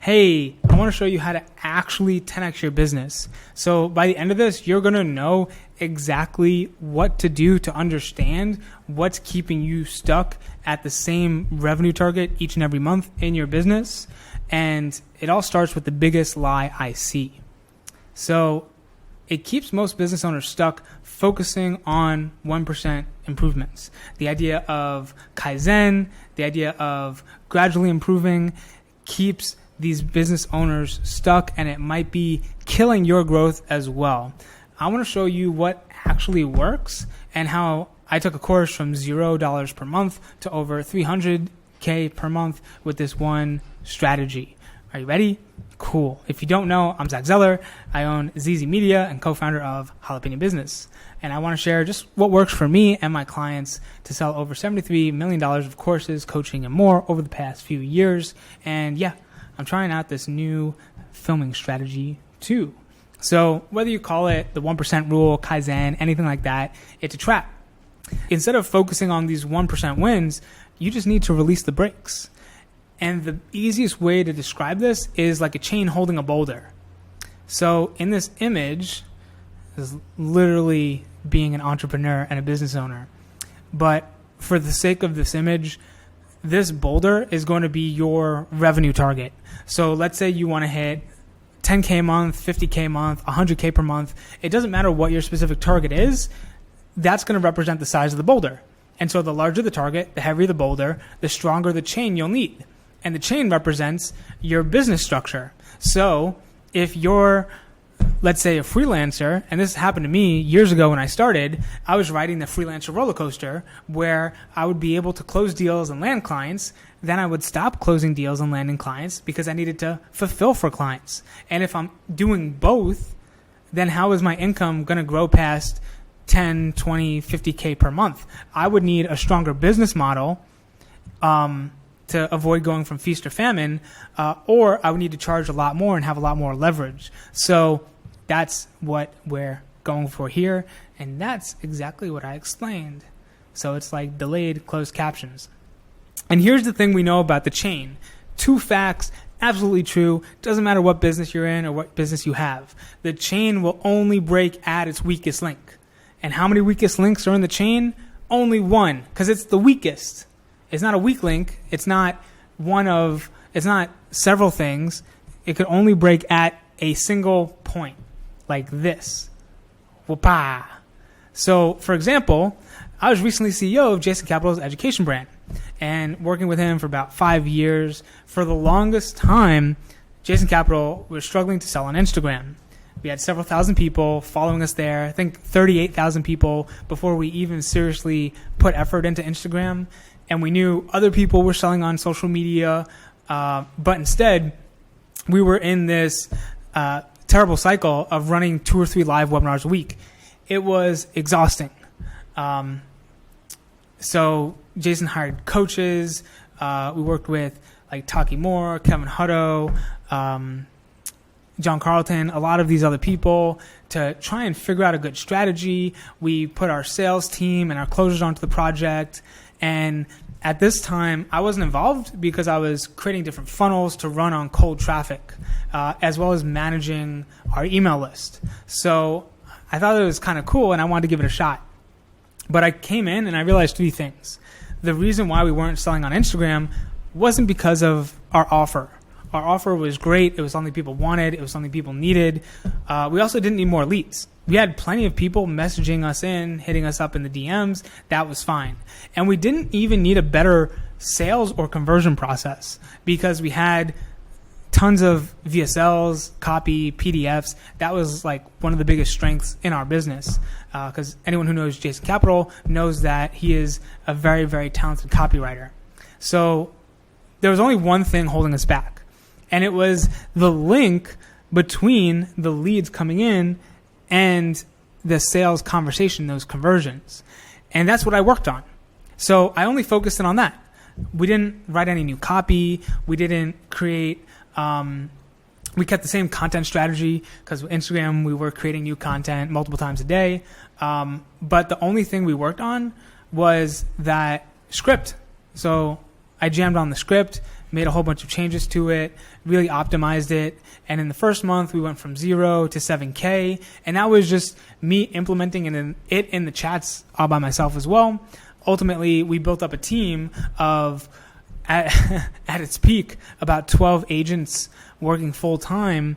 hey, I want to show you how to actually 10x your business. So by the end of this, you're going to know exactly what to do to understand what's keeping you stuck at the same revenue target each and every month in your business. And it all starts with the biggest lie I see. So it keeps most business owners stuck focusing on 1% improvements. The idea of Kaizen, the idea of gradually improving keeps these business owners stuck, and it might be killing your growth as well. I want to show you what actually works and how I took a course from $0 per month to over $300K per month with this one strategy. Are you ready? Cool. If you don't know, I'm Zach Zeller. I own ZZ Media and co-founder of Jalapeno Business. And I want to share just what works for me and my clients to sell over $73 million of courses, coaching, and more over the past few years. And yeah, I'm trying out this new filming strategy too. So whether you call it the 1% rule, Kaizen, anything like that, it's a trap. Instead of focusing on these 1% wins, you just need to release the brakes. And the easiest way to describe this is like a chain holding a boulder. So in this image, this is literally being an entrepreneur and a business owner. But for the sake of this image, this boulder is going to be your revenue target. So let's say you want to hit 10K a month, 50K a month, 100K per month. It doesn't matter what your specific target is. That's going to represent the size of the boulder. And so the larger the target, the heavier the boulder, the stronger the chain you'll need. And the chain represents your business structure. So if you're, let's say, a freelancer, and this happened to me years ago when I started, I was riding the freelancer roller coaster where I would be able to close deals and land clients. Then I would stop closing deals and landing clients because I needed to fulfill for clients. And if I'm doing both, then how is my income going to grow past 10, 20, 50K per month? I would need a stronger business model to avoid going from feast or famine, or I would need to charge a lot more and have a lot more leverage. So that's what we're going for here, and that's exactly what I explained. So it's like delayed closed captions. And here's the thing we know about the chain. 2 facts, absolutely true. Doesn't matter what business you're in or what business you have. The chain will only break at its weakest link. And how many weakest links are in the chain? Only one, because it's the weakest. It's not a weak link. It's not it's not several things. It could only break at a single point, like this. Whoopah. So, for example, I was recently CEO of Jason Capital's education brand and working with him for about 5 years. For the longest time, Jason Capital was struggling to sell on Instagram. We had several thousand people following us there. I think 38,000 people before we even seriously put effort into Instagram. And we knew other people were selling on social media, but instead we were in this terrible cycle of running 2 or 3 live webinars a week. It was exhausting. So Jason hired coaches. We worked with like Taki Moore, Kevin Hutto, John Carlton, a lot of these other people to try and figure out a good strategy. We put our sales team and our closers onto the project. And at this time, I wasn't involved because I was creating different funnels to run on cold traffic, as well as managing our email list. So I thought it was kind of cool and I wanted to give it a shot. But I came in and I realized 3 things. The reason why we weren't selling on Instagram wasn't because of our offer. Our offer was great. It was something people wanted. It was something people needed. We also didn't need more leads. We had plenty of people messaging us in, hitting us up in the DMs. That was fine. And we didn't even need a better sales or conversion process because we had tons of VSLs, copy, PDFs. That was like one of the biggest strengths in our business because anyone who knows Jason Capital knows that he is a very, very talented copywriter. So there was only one thing holding us back. And it was the link between the leads coming in and the sales conversation, those conversions. And that's what I worked on. So I only focused in on that. We didn't write any new copy. We didn't create, we kept the same content strategy because with Instagram, we were creating new content multiple times a day. But the only thing we worked on was that script. So I jammed on the script, made a whole bunch of changes to it, really optimized it. And in the first month, we went from 0 to 7K. And that was just me implementing it in the chats all by myself as well. Ultimately, we built up a team of, at its peak, about 12 agents working full time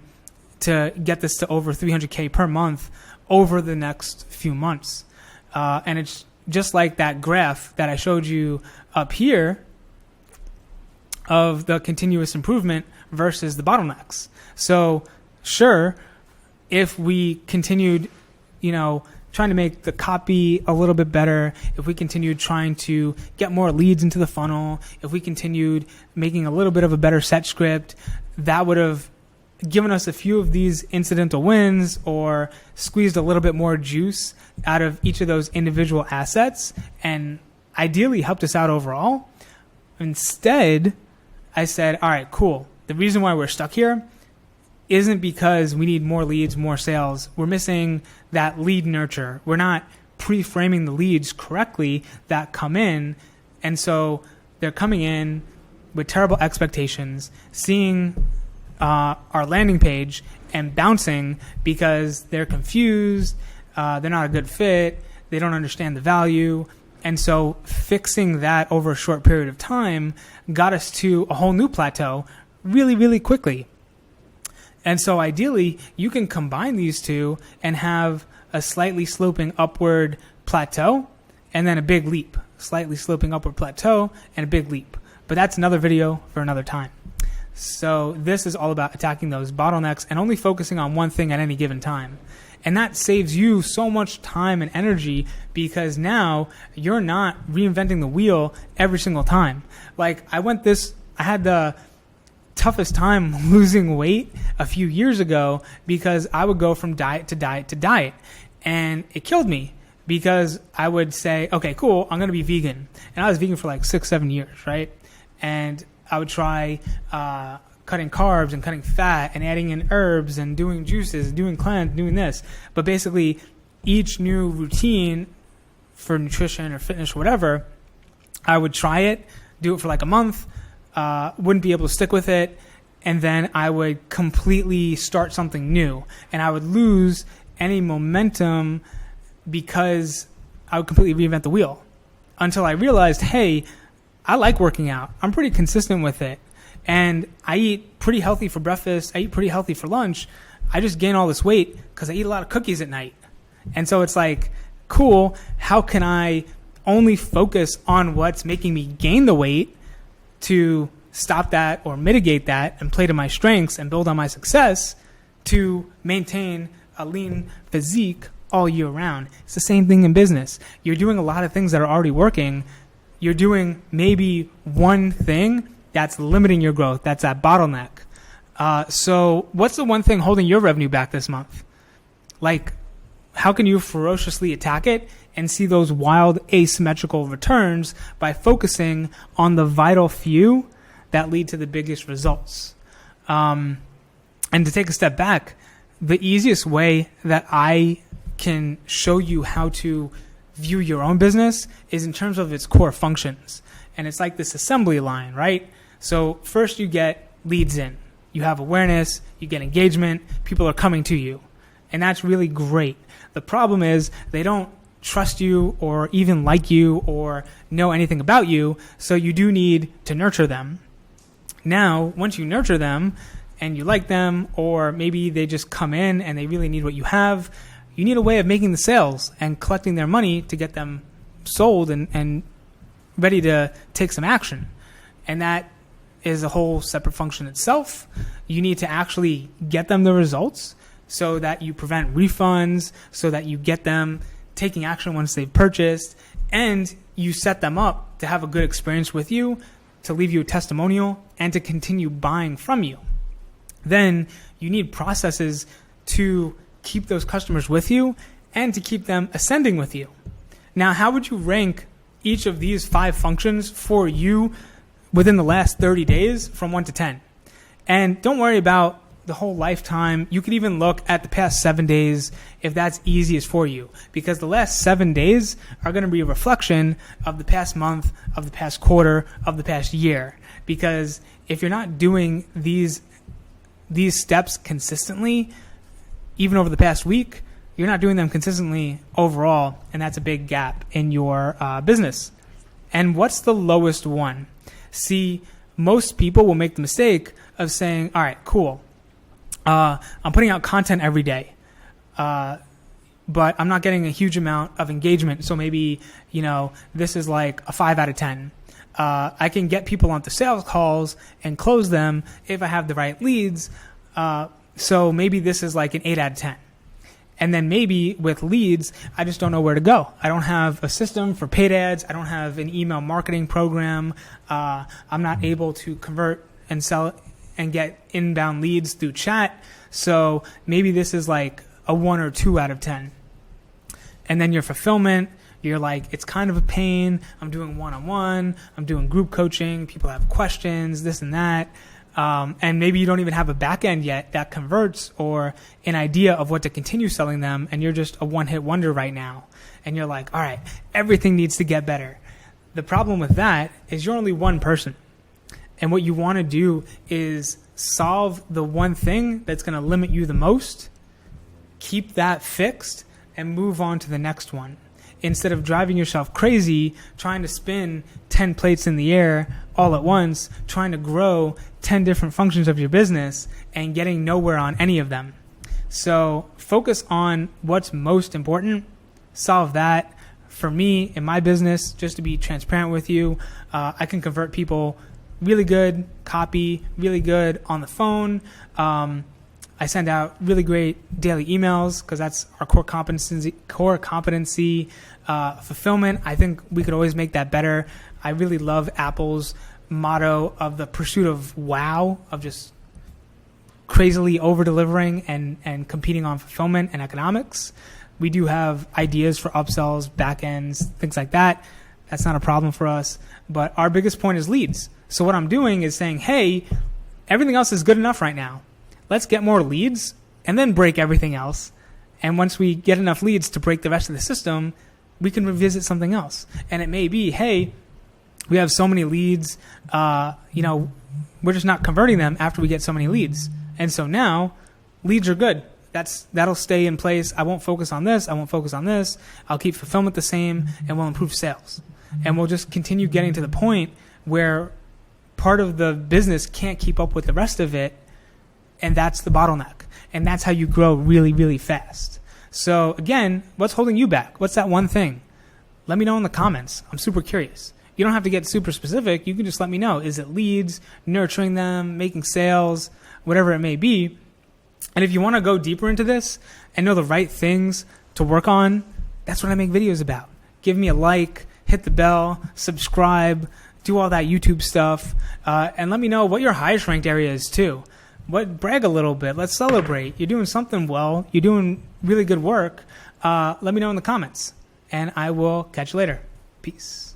to get this to over 300K per month over the next few months. And it's just like that graph that I showed you up here of the continuous improvement versus the bottlenecks. So sure, if we continued, trying to make the copy a little bit better, if we continued trying to get more leads into the funnel, if we continued making a little bit of a better set script, that would have given us a few of these incidental wins or squeezed a little bit more juice out of each of those individual assets and ideally helped us out overall. Instead, I said, all right, cool. The reason why we're stuck here isn't because we need more leads, more sales. We're missing that lead nurture. We're not pre-framing the leads correctly that come in. And so they're coming in with terrible expectations, seeing our landing page and bouncing because they're confused, they're not a good fit, they don't understand the value. And so fixing that over a short period of time got us to a whole new plateau really, really quickly. And so ideally, you can combine these two and have a slightly sloping upward plateau and then a big leap. Slightly sloping upward plateau and a big leap. But that's another video for another time. So this is all about attacking those bottlenecks and only focusing on one thing at any given time. And that saves you so much time and energy because now you're not reinventing the wheel every single time. Like I had the toughest time losing weight a few years ago because I would go from diet to diet to diet. And it killed me because I would say, okay, cool, I'm going to be vegan. And I was vegan for like 6-7 years, right? And I would try cutting carbs and cutting fat and adding in herbs and doing juices, doing cleanse, doing this. But basically, each new routine for nutrition or fitness or whatever, I would try it, do it for like a month, wouldn't be able to stick with it, and then I would completely start something new. And I would lose any momentum because I would completely reinvent the wheel until I realized, hey, I like working out. I'm pretty consistent with it. And I eat pretty healthy for breakfast. I eat pretty healthy for lunch. I just gain all this weight because I eat a lot of cookies at night. And so it's like, cool, how can I only focus on what's making me gain the weight to stop that or mitigate that and play to my strengths and build on my success to maintain a lean physique all year round? It's the same thing in business. You're doing a lot of things that are already working. You're doing maybe one thing that's limiting your growth. That's that bottleneck. So what's the one thing holding your revenue back this month? Like, how can you ferociously attack it and see those wild asymmetrical returns by focusing on the vital few that lead to the biggest results? And to take a step back, the easiest way that I can show you how to view your own business is in terms of its core functions. And it's like this assembly line, right? So first you get leads in. You have awareness, you get engagement, people are coming to you. And that's really great. The problem is they don't trust you or even like you or know anything about you, so you do need to nurture them. Now, once you nurture them and you like them, or maybe they just come in and they really need what you have, you need a way of making the sales and collecting their money to get them sold and ready to take some action. And that is a whole separate function itself. You need to actually get them the results so that you prevent refunds, so that you get them taking action once they've purchased, and you set them up to have a good experience with you, to leave you a testimonial, and to continue buying from you. Then you need processes to keep those customers with you and to keep them ascending with you. Now, how would you rank each of these 5 functions for you within the last 30 days from 1 to 10? And don't worry about the whole lifetime. You could even look at the past 7 days if that's easiest for you, because the last 7 days are going to be a reflection of the past month, of the past quarter, of the past year. because if you're not doing these steps consistently, even over the past week, you're not doing them consistently overall, and that's a big gap in your business. And what's the lowest one? See, most people will make the mistake of saying, all right, cool, I'm putting out content every day, but I'm not getting a huge amount of engagement, so maybe, this is like a 5 out of 10. I can get people onto sales calls and close them if I have the right leads, so maybe this is like an 8 out of 10. And then maybe with leads, I just don't know where to go. I don't have a system for paid ads. I don't have an email marketing program. I'm not able to convert and sell and get inbound leads through chat. So maybe this is like a 1 or 2 out of 10. And then your fulfillment, you're like, it's kind of a pain. I'm doing one-on-one. I'm doing group coaching. People have questions, this and that. And maybe you don't even have a back end yet that converts or an idea of what to continue selling them, and you're just a one-hit wonder right now. And you're like, all right, everything needs to get better. The problem with that is you're only one person. And what you want to do is solve the one thing that's going to limit you the most, keep that fixed, and move on to the next one. Instead of driving yourself crazy, trying to spin 10 plates in the air all at once, trying to grow 10 different functions of your business and getting nowhere on any of them. So focus on what's most important, solve that. For me, in my business, just to be transparent with you, I can convert people really good, copy really good on the phone. I send out really great daily emails because that's our core competency. Fulfillment, I think we could always make that better. I really love Apple's motto of the pursuit of wow, of just crazily over-delivering and competing on fulfillment and economics. We do have ideas for upsells, back ends, things like that. That's not a problem for us. But our biggest point is leads. So what I'm doing is saying, hey, everything else is good enough right now. Let's get more leads and then break everything else. And once we get enough leads to break the rest of the system, we can revisit something else. And it may be, hey, we have so many leads, we're just not converting them after we get so many leads. And so now leads are good. That'll stay in place. I won't focus on this. I won't focus on this. I'll keep fulfillment the same, and we'll improve sales. And we'll just continue getting to the point where part of the business can't keep up with the rest of it, and that's the bottleneck. And that's how you grow really, really fast. So again, what's holding you back? What's that one thing? Let me know in the comments. I'm super curious. You don't have to get super specific. You can just let me know. Is it leads, nurturing them, making sales, whatever it may be? And if you want to go deeper into this and know the right things to work on, that's what I make videos about. Give me a like, hit the bell, subscribe, do all that YouTube stuff, and let me know what your highest ranked area is too. Brag a little bit. Let's celebrate. You're doing something well. You're doing really good work. Let me know in the comments, and I will catch you later. Peace.